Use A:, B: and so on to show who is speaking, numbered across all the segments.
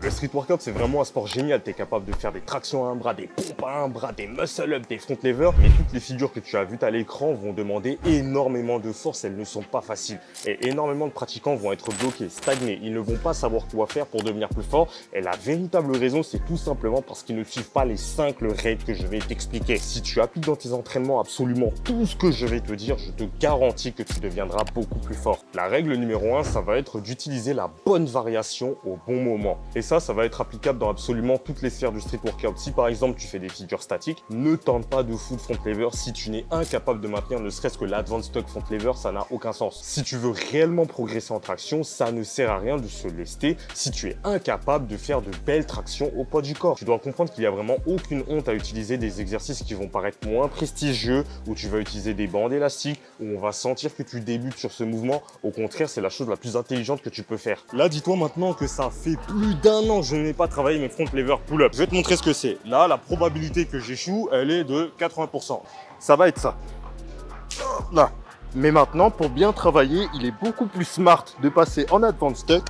A: Le street workout, c'est vraiment un sport génial. Tu es capable de faire des tractions à un bras, des pompes à un bras, des muscle-up, des front levers. Mais toutes les figures que tu as vues à l'écran vont demander énormément de force. Elles ne sont pas faciles. Et énormément de pratiquants vont être bloqués, stagnés. Ils ne vont pas savoir quoi faire pour devenir plus fort. Et la véritable raison, c'est tout simplement parce qu'ils ne suivent pas les 5 règles que je vais t'expliquer. Si tu appliques dans tes entraînements absolument tout ce que je vais te dire, je te garantis que tu deviendras beaucoup plus fort. La règle numéro 1, ça va être d'utiliser la bonne variation au bon moment. Et ça va être applicable dans absolument toutes les sphères du street workout. Si par exemple tu fais des figures statiques, ne tente pas de full front lever si tu n'es incapable de maintenir ne serait-ce que l'advanced stock front lever, ça n'a aucun sens. Si tu veux réellement progresser en traction, ça ne sert à rien de se lester si tu es incapable de faire de belles tractions au poids du corps. Tu dois comprendre qu'il n'y a vraiment aucune honte à utiliser des exercices qui vont paraître moins prestigieux, où tu vas utiliser des bandes élastiques, où on va sentir que tu débutes sur ce mouvement. Au contraire, c'est la chose la plus intelligente que tu peux faire. Là, dis-toi maintenant que ça fait plus d'un an que je n'ai pas travaillé mes front lever pull-up. Je vais te montrer ce que c'est. Là, la probabilité que j'échoue, elle est de 80%. Ça va être ça. Là. Mais maintenant, pour bien travailler, il est beaucoup plus smart de passer en advanced stock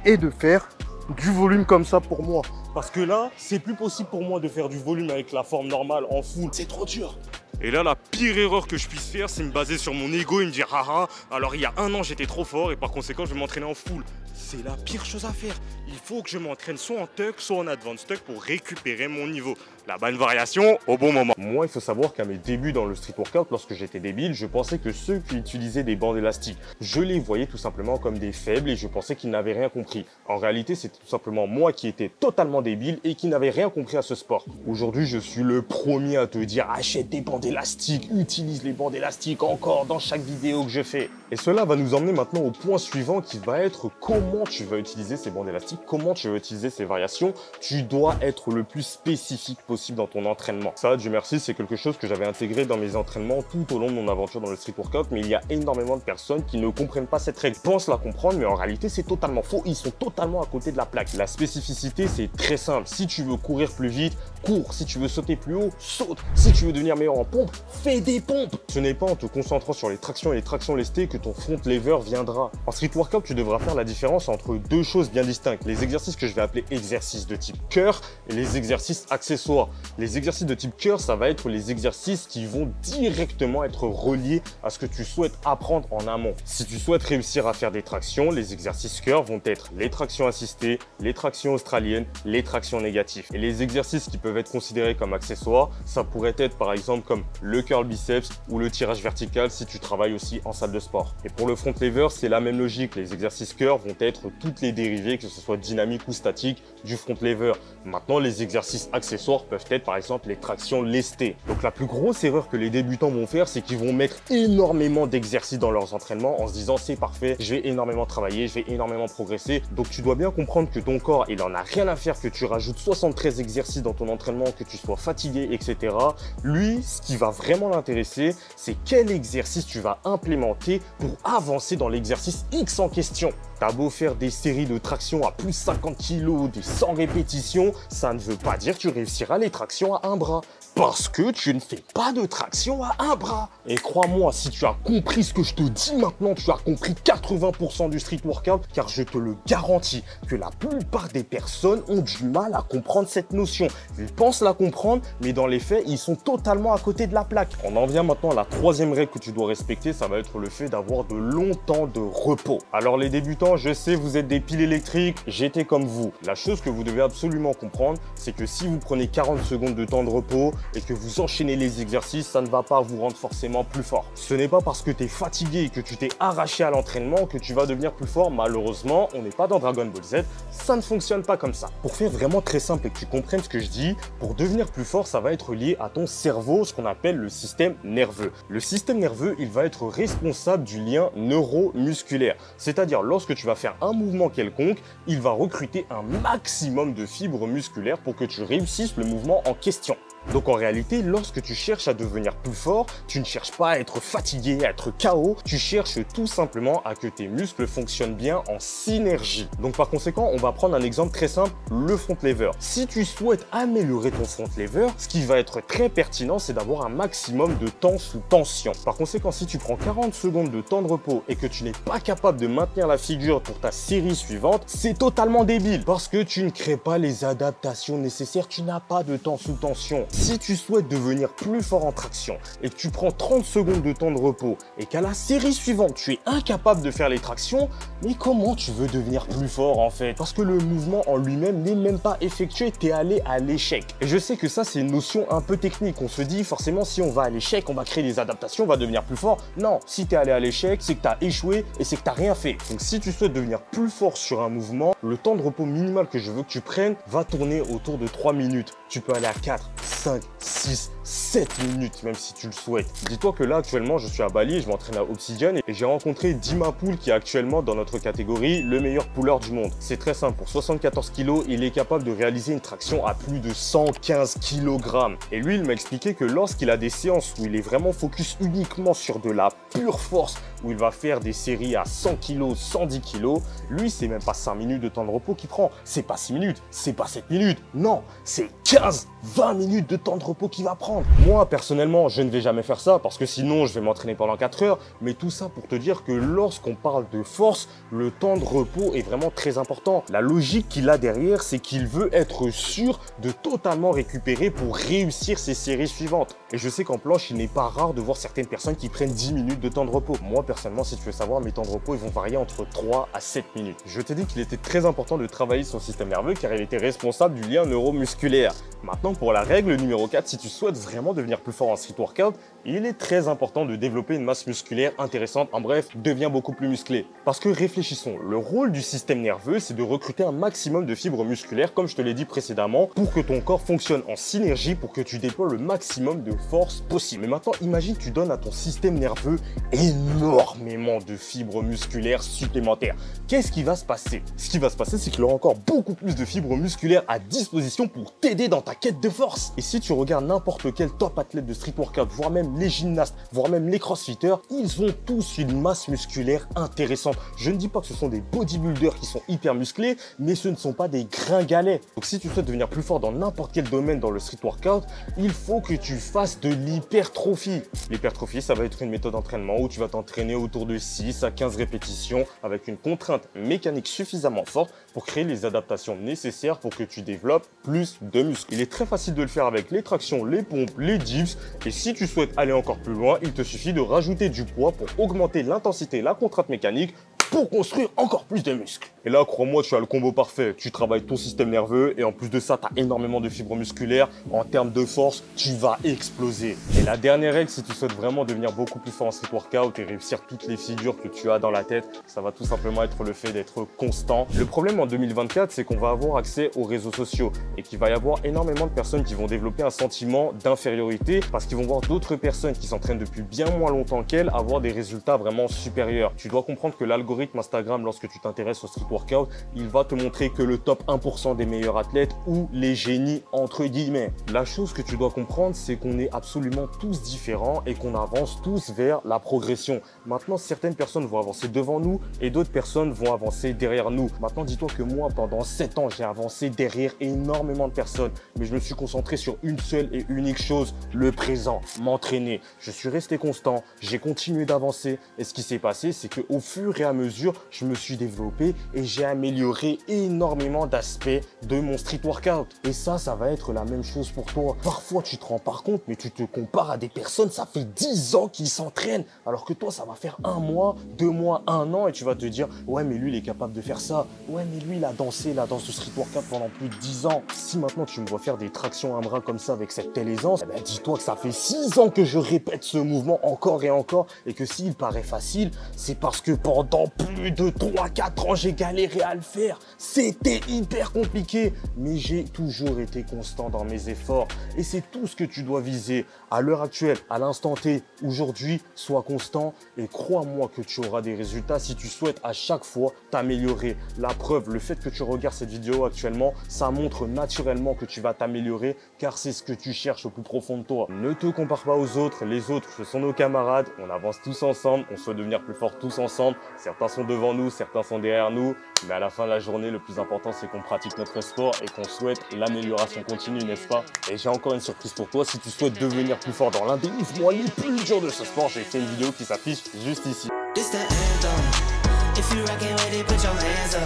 A: et de faire du volume comme ça pour moi. Parce que là, c'est plus possible pour moi de faire du volume avec la forme normale en full. C'est trop dur. Et là, la pire erreur que je puisse faire, c'est me baser sur mon ego et me dire « Haha, alors il y a un an, j'étais trop fort et par conséquent, je vais m'entraîner en full. » C'est la pire chose à faire. Il faut que je m'entraîne soit en tuck, soit en advanced tuck pour récupérer mon niveau. La bonne variation au bon moment. Moi, il faut savoir qu'à mes débuts dans le street workout, lorsque j'étais débile, je pensais que ceux qui utilisaient des bandes élastiques, je les voyais tout simplement comme des faibles et je pensais qu'ils n'avaient rien compris. En réalité, c'était tout simplement moi qui étais totalement débile et qui n'avais rien compris à ce sport. Aujourd'hui, je suis le premier à te dire « Achète des bandes élastiques, utilise les bandes élastiques encore dans chaque vidéo que je fais. » Et cela va nous emmener maintenant au point suivant qui va être comment tu vas utiliser ces bandes élastiques, comment tu vas utiliser ces variations. Tu dois être le plus spécifique possible dans ton entraînement. Ça, Dieu merci, c'est quelque chose que j'avais intégré dans mes entraînements tout au long de mon aventure dans le street workout, mais il y a énormément de personnes qui ne comprennent pas cette règle, pensent la comprendre, mais en réalité, c'est totalement faux. Ils sont totalement à côté de la plaque. La spécificité, c'est très simple. Si tu veux courir plus vite, cours. Si tu veux sauter plus haut, saute. Si tu veux devenir meilleur en pompe, fais des pompes. Ce n'est pas en te concentrant sur les tractions et les tractions lestées que ton front lever viendra. En street workout, tu devras faire la différence entre deux choses bien distinctes. Les exercices que je vais appeler exercices de type cœur et les exercices accessoires. Les exercices de type cœur, ça va être les exercices qui vont directement être reliés à ce que tu souhaites apprendre en amont. Si tu souhaites réussir à faire des tractions, les exercices cœur vont être les tractions assistées, les tractions australiennes, les tractions négatives. Et les exercices qui peuvent être considérés comme accessoires, ça pourrait être par exemple comme le curl biceps ou le tirage vertical si tu travailles aussi en salle de sport. Et pour le front lever, c'est la même logique. Les exercices cœur vont être toutes les dérivées, que ce soit dynamique ou statique, du front lever. Maintenant, les exercices accessoires peuvent être par exemple les tractions lestées. Donc la plus grosse erreur que les débutants vont faire, c'est qu'ils vont mettre énormément d'exercices dans leurs entraînements en se disant c'est parfait, je vais énormément travailler, je vais énormément progresser. Donc tu dois bien comprendre que ton corps, il en a rien à faire que tu rajoutes 73 exercices dans ton entraînement, que tu sois fatigué, etc. Lui, ce qui va vraiment l'intéresser, c'est quel exercice tu vas implémenter pour avancer dans l'exercice X en question. T'as beau faire des séries de tractions à plus 50 kg, des 100 répétitions, ça ne veut pas dire que tu réussiras les tractions à un bras. Parce que tu ne fais pas de traction à un bras. Et crois-moi, si tu as compris ce que je te dis maintenant, tu as compris 80% du street workout, car je te le garantis que la plupart des personnes ont du mal à comprendre cette notion. Ils pensent la comprendre, mais dans les faits, ils sont totalement à côté de la plaque. On en vient maintenant à la troisième règle que tu dois respecter, ça va être le fait d'avoir de longs temps de repos. Alors les débutants, je sais, vous êtes des piles électriques, j'étais comme vous. La chose que vous devez absolument comprendre, c'est que si vous prenez 40 secondes de temps de repos et que vous enchaînez les exercices, ça ne va pas vous rendre forcément plus fort. Ce n'est pas parce que tu es fatigué et que tu t'es arraché à l'entraînement que tu vas devenir plus fort. Malheureusement, on n'est pas dans Dragon Ball Z, ça ne fonctionne pas comme ça. Pour faire vraiment très simple et que tu comprennes ce que je dis, pour devenir plus fort, ça va être lié à ton cerveau, ce qu'on appelle le système nerveux. Le système nerveux, il va être responsable du lien neuromusculaire. C'est-à-dire, lorsque tu vas faire un mouvement quelconque, il va recruter un maximum de fibres musculaires pour que tu réussisses le mouvement en question. Donc en réalité, lorsque tu cherches à devenir plus fort, tu ne cherches pas à être fatigué, à être KO, tu cherches tout simplement à que tes muscles fonctionnent bien en synergie. Donc par conséquent, on va prendre un exemple très simple, le front lever. Si tu souhaites améliorer ton front lever, ce qui va être très pertinent, c'est d'avoir un maximum de temps sous tension. Par conséquent, si tu prends 40 secondes de temps de repos et que tu n'es pas capable de maintenir la figure pour ta série suivante, c'est totalement débile parce que tu ne crées pas les adaptations nécessaires, tu n'as pas de temps sous tension. Si tu souhaites devenir plus fort en traction et que tu prends 30 secondes de temps de repos et qu'à la série suivante, tu es incapable de faire les tractions, mais comment tu veux devenir plus fort en fait? Parce que le mouvement en lui-même n'est même pas effectué, tu es allé à l'échec. Et je sais que ça, c'est une notion un peu technique. On se dit forcément, si on va à l'échec, on va créer des adaptations, on va devenir plus fort. Non, si tu es allé à l'échec, c'est que tu as échoué et c'est que tu n'as rien fait. Donc si tu souhaites devenir plus fort sur un mouvement, le temps de repos minimal que je veux que tu prennes va tourner autour de 3 minutes. Tu peux aller à 4, 5, 6, 7 minutes, même si tu le souhaites. Dis-toi que là, actuellement, je suis à Bali et je m'entraîne à Obsidian et j'ai rencontré Dima Pool qui est actuellement dans notre catégorie le meilleur puller du monde. C'est très simple, pour 74 kg, il est capable de réaliser une traction à plus de 115 kg. Et lui, il m'a expliqué que lorsqu'il a des séances où il est vraiment focus uniquement sur de la pure force, où il va faire des séries à 100 kg, 110 kg, lui, c'est même pas 5 minutes de temps de repos qu'il prend. C'est pas 6 minutes, c'est pas 7 minutes. Non, c'est 15, 20 minutes de temps de repos qu'il va prendre. Moi, personnellement, je ne vais jamais faire ça parce que sinon, je vais m'entraîner pendant 4 heures. Mais tout ça pour te dire que lorsqu'on parle de force, le temps de repos est vraiment très important. La logique qu'il a derrière, c'est qu'il veut être sûr de totalement récupérer pour réussir ses séries suivantes. Et je sais qu'en planche, il n'est pas rare de voir certaines personnes qui prennent 10 minutes de temps de repos. Moi, personnellement, si tu veux savoir, mes temps de repos, ils vont varier entre 3 à 7 minutes. Je t'ai dit qu'il était très important de travailler son système nerveux car il était responsable du lien neuromusculaire. Maintenant, pour la règle numéro 4, si tu souhaites vraiment devenir plus fort en street workout, il est très important de développer une masse musculaire intéressante. En bref, deviens beaucoup plus musclé. Parce que réfléchissons, le rôle du système nerveux, c'est de recruter un maximum de fibres musculaires, comme je te l'ai dit précédemment, pour que ton corps fonctionne en synergie, pour que tu déploies le maximum de force possible. Mais maintenant, imagine que tu donnes à ton système nerveux énormément de fibres musculaires supplémentaires. Qu'est-ce qui va se passer? Ce qui va se passer, c'est qu'il aura encore beaucoup plus de fibres musculaires à disposition pour t'aider dans ta quête de force. Et si tu regardes n'importe quel top athlète de street workout, voire même les gymnastes, voire même les crossfitters, ils ont tous une masse musculaire intéressante. Je ne dis pas que ce sont des bodybuilders qui sont hyper musclés, mais ce ne sont pas des gringalets. Donc si tu souhaites devenir plus fort dans n'importe quel domaine dans le street workout, il faut que tu fasses de l'hypertrophie. L'hypertrophie, ça va être une méthode d'entraînement où tu vas t'entraîner autour de 6 à 15 répétitions avec une contrainte mécanique suffisamment forte pour créer les adaptations nécessaires pour que tu développes plus de muscles. Il est très facile de le faire avec les tractions, les pompes, les dips. Et si tu souhaites aller encore plus loin, il te suffit de rajouter du poids pour augmenter l'intensité et la contrainte mécanique pour construire encore plus de muscles. Et là, crois-moi, tu as le combo parfait. Tu travailles ton système nerveux et en plus de ça, tu as énormément de fibres musculaires. En termes de force, tu vas exploser. Et la dernière règle, si tu souhaites vraiment devenir beaucoup plus fort en street workout et réussir toutes les figures que tu as dans la tête, ça va tout simplement être le fait d'être constant. Le problème en 2024, c'est qu'on va avoir accès aux réseaux sociaux et qu'il va y avoir énormément de personnes qui vont développer un sentiment d'infériorité parce qu'ils vont voir d'autres personnes qui s'entraînent depuis bien moins longtemps qu'elles avoir des résultats vraiment supérieurs. Tu dois comprendre que l'algorithme Instagram, lorsque tu t'intéresses au street workout, il va te montrer que le top 1% des meilleurs athlètes ou les génies entre guillemets. La chose que tu dois comprendre, c'est qu'on est absolument tous différents et qu'on avance tous vers la progression. Maintenant, certaines personnes vont avancer devant nous et d'autres personnes vont avancer derrière nous. Maintenant, dis-toi que moi, pendant 7 ans, j'ai avancé derrière énormément de personnes, mais je me suis concentré sur une seule et unique chose, le présent, m'entraîner. Je suis resté constant, j'ai continué d'avancer et ce qui s'est passé, c'est qu'au fur et à mesure, je me suis développé et j'ai amélioré énormément d'aspects de mon street workout. Et ça va être la même chose pour toi. Parfois, tu te rends pas compte, mais tu te compares à des personnes, ça fait 10 ans qu'ils s'entraînent, alors que toi, ça va faire 1 mois, 2 mois, 1 an, et tu vas te dire, ouais, mais lui, il est capable de faire ça. Ouais, mais lui, il a dansé la danse de street workout pendant plus de 10 ans. Si maintenant, tu me vois faire des tractions à un bras comme ça avec cette telle aisance, eh ben, dis-toi que ça fait 6 ans que je répète ce mouvement encore et encore, et que s'il paraît facile, c'est parce que pendant plus de 3-4 ans, j'ai galéré à le faire. C'était hyper compliqué, mais j'ai toujours été constant dans mes efforts. Et c'est tout ce que tu dois viser à l'heure actuelle, à l'instant T, aujourd'hui. Sois constant et crois-moi que tu auras des résultats si tu souhaites à chaque fois t'améliorer. La preuve, le fait que tu regardes cette vidéo actuellement, ça montre naturellement que tu vas t'améliorer car c'est ce que tu cherches au plus profond de toi. Ne te compare pas aux autres. Les autres, ce sont nos camarades. On avance tous ensemble. On souhaite devenir plus forts tous ensemble. Certains sont devant nous, certains sont derrière nous. Mais à la fin de la journée, le plus important, c'est qu'on pratique notre sport et qu'on souhaite l'amélioration continue, n'est-ce pas? Et j'ai encore une surprise pour toi. Si tu souhaites devenir plus fort dans l'un des mouvements les plus durs de ce sport, j'ai fait une vidéo qui s'affiche juste ici.
B: This the anthem. If you rockin' with it, put your hands up.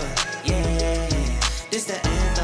B: Yeah, this the anthem.